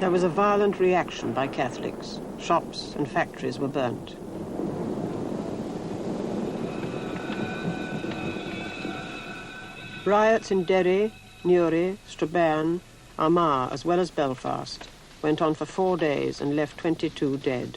There was a violent reaction by Catholics. Shops and factories were burnt. Riots in Derry, Newry, Strabane, Armagh, as well as Belfast, went on for 4 days and left 22 dead.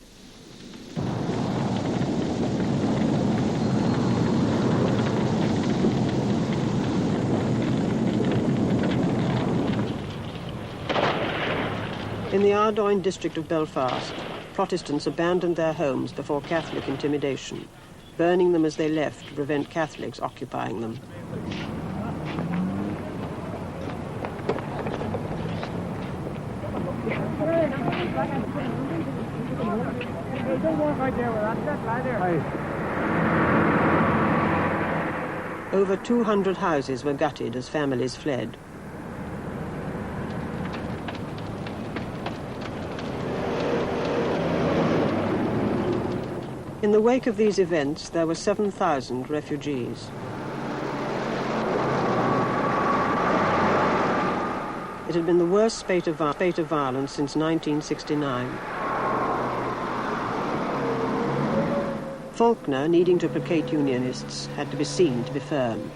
In the Ardoyne district of Belfast, Protestants abandoned their homes before Catholic intimidation, burning them as they left to prevent Catholics occupying them. Over 200 houses were gutted as families fled. In the wake of these events, there were 7,000 refugees. It had been the worst spate of violence since 1969. Faulkner, needing to placate Unionists, had to be seen to be firm.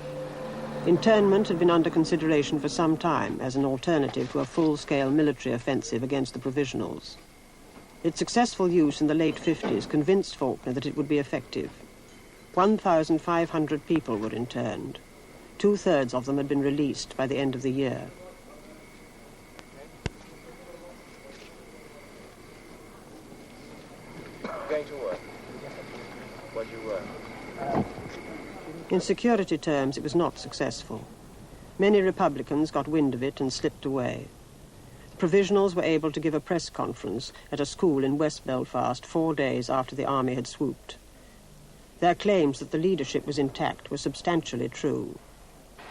Internment had been under consideration for some time as an alternative to a full-scale military offensive against the Provisionals. Its successful use in the late 50s convinced Faulkner that it would be effective. 1,500 people were interned. 2/3 of them had been released by the end of the year. Going to work. What do you work? In security terms, it was not successful. Many Republicans got wind of it and slipped away. Provisionals were able to give a press conference at a school in West Belfast 4 days after the army had swooped. Their claims that the leadership was intact were substantially true.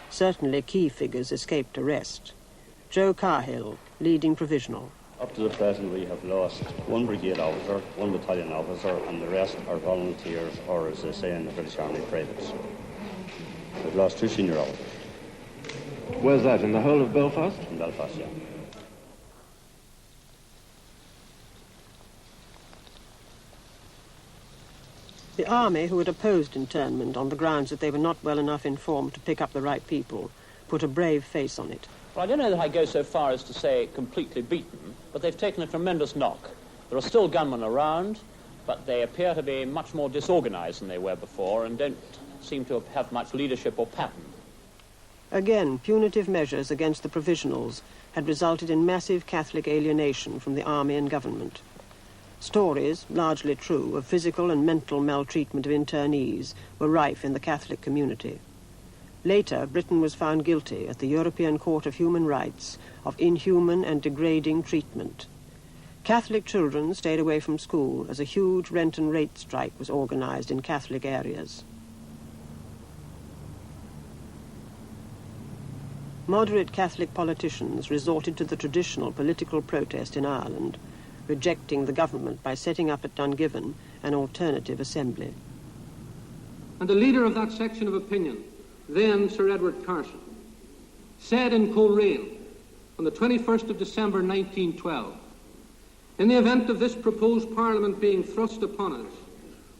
Certainly key figures escaped arrest. Joe Cahill, leading Provisional. Up to the present, we have lost 1 brigade officer, 1 battalion officer, and the rest are volunteers, or as they say in the British Army, privates. We've lost 2 senior officers. Where's that, in the whole of Belfast? In Belfast, yeah. The army, who had opposed internment on the grounds that they were not well enough informed to pick up the right people, put a brave face on it. Well, I don't know that I go so far as to say completely beaten, but they've taken a tremendous knock. There are still gunmen around, but they appear to be much more disorganized than they were before and don't seem to have much leadership or pattern. Again, punitive measures against the Provisionals had resulted in massive Catholic alienation from the army and government. Stories, largely true, of physical and mental maltreatment of internees were rife in the Catholic community. Later, Britain was found guilty at the European Court of Human Rights of inhuman and degrading treatment. Catholic children stayed away from school as a huge rent and rate strike was organized in Catholic areas. Moderate Catholic politicians resorted to the traditional political protest in Ireland, rejecting the government by setting up at Dungiven an alternative assembly. And the leader of that section of opinion, then Sir Edward Carson, said in Coleraine on the 21st of December 1912, "In the event of this proposed Parliament being thrust upon us,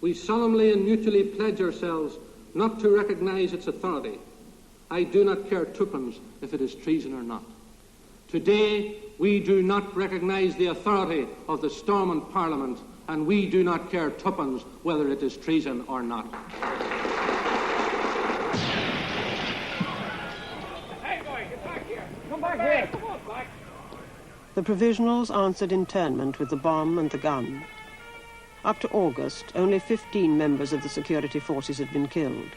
we solemnly and mutually pledge ourselves not to recognise its authority. I do not care twopence if it is treason or not. Today, we do not recognise the authority of the Stormont Parliament, and we do not care twopence whether it is treason or not." Hey, boy, get back here! Come back here! Come on, back! The Provisionals answered internment with the bomb and the gun. Up to August, only 15 members of the security forces had been killed.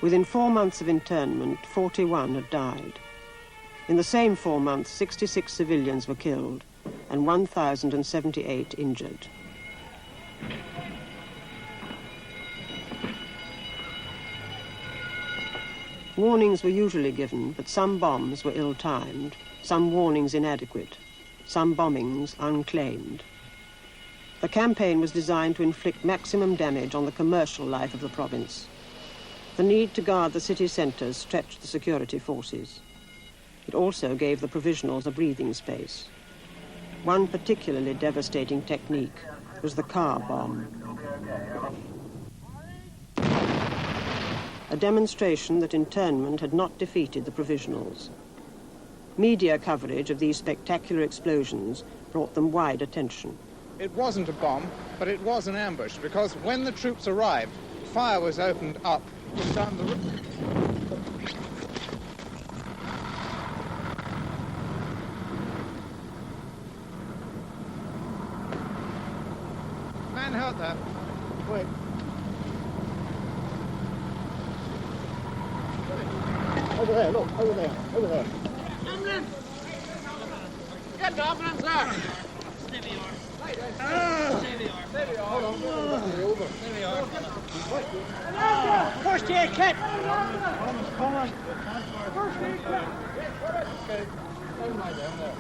Within 4 months of internment, 41 had died. In the same 4 months, 66 civilians were killed and 1,078 injured. Warnings were usually given, but some bombs were ill-timed, some warnings inadequate, some bombings unclaimed. The campaign was designed to inflict maximum damage on the commercial life of the province. The need to guard the city centres stretched the security forces. It also gave the Provisionals a breathing space. One particularly devastating technique was the car bomb. A demonstration that internment had not defeated the provisionals. Media coverage of these spectacular explosions brought them wide attention. It wasn't a bomb, but it was an ambush, because when the troops arrived, fire was opened up down the river. Man hurt there. Wait. Over there, look, over there, over there. Ambulance! Get the ambulance there! Stay where you are. Stay where you are. Stay where you are. Hold on, over. Stay where you are. First aid kit! Come on. First aid kit! Okay. Never mind down there.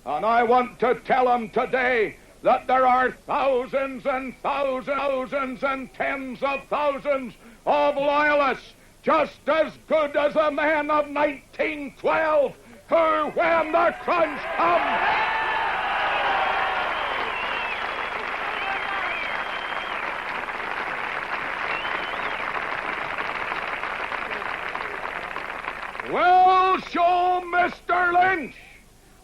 And I want to tell them today that there are thousands and thousands and tens of thousands of loyalists just as good as the men of 1912 who, when the crunch comes, will show Mr. Lynch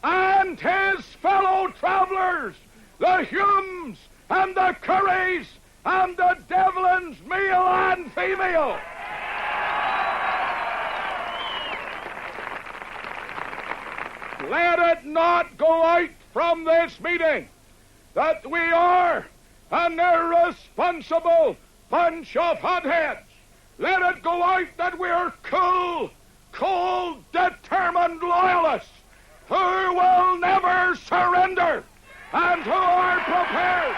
and his fellow travelers the Humes and the Currys and the Devlins, male and female. Let it not go out from this meeting that we are an irresponsible bunch of hotheads. Let it go out that we are cool, cold, determined loyalists who will never surrender and who are prepared.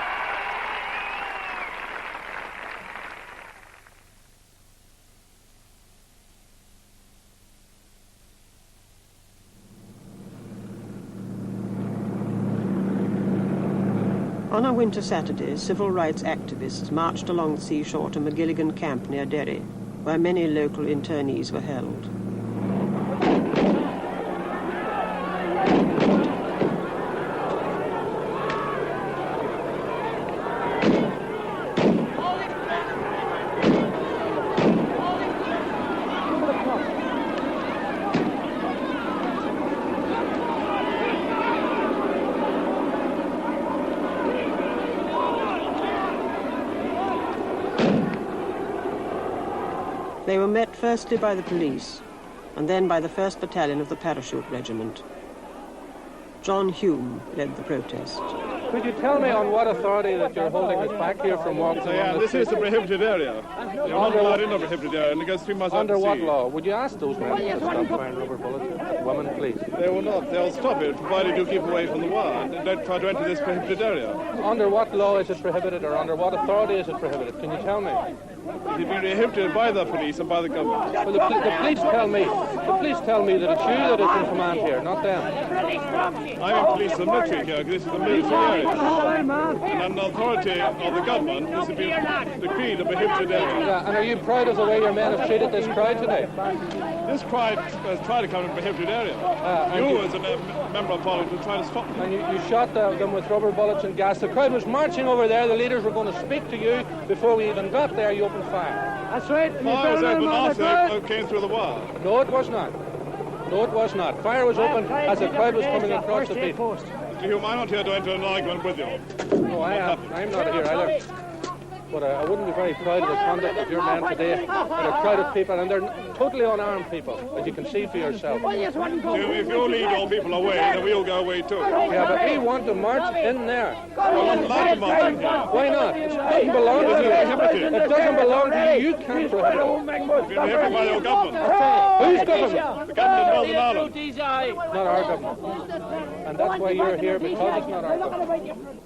On a winter Saturday, civil rights activists marched along the seashore to McGilligan Camp near Derry, where many local internees were held. They were met firstly by the police, and then by the 1st Battalion of the Parachute Regiment. John Hume led the protest. Could you tell me on what authority that you're holding us back here from walking on this is the prohibited area. You're not allowed in the prohibited area, and it goes 3 miles out to Under what sea. law? Would you ask those men to stop firing rubber bullets? Women, please. They will not. They'll stop it, provided you keep away from the wire and don't try to enter this prohibited area. Under what law is it prohibited, or under what authority is it prohibited? Can you tell me? It's been prohibited by the police and by the government. Well, the police tell me that it's you that is in command here, not them. I'm in police and military here, because this is the military area. And under the authority of the government, this has been decreed a prohibited area. Yeah, and are you proud of the way your men have treated this crowd today? This crowd has tried to come in a prohibited area. You, as a member of parliament, will try to stop them. And you shot them with rubber bullets and gas. The crowd was marching over there. The leaders were going to speak to you. Before we even got there, you opened fire. That's right. Fire was open after they came through the wall. No, it was not. No, it was not. Fire was open as the crowd was coming across the beach. Mr. Hume, I'm not here to enter an argument with you. No, I'm not here either. But I wouldn't be very proud of the conduct of your men today. They're a crowd of people, and they're totally unarmed people, as you can see for yourself. If you lead all people away, then we'll go away too. Yeah, but we want to march in there. We're not allowed to march in here. Why not? It doesn't belong to you. It doesn't belong to you. You can't prohibit it. It's been prohibited by your government. Whose government? The government of Northern Ireland. Not our government. And that's why you're here, because it's not our government.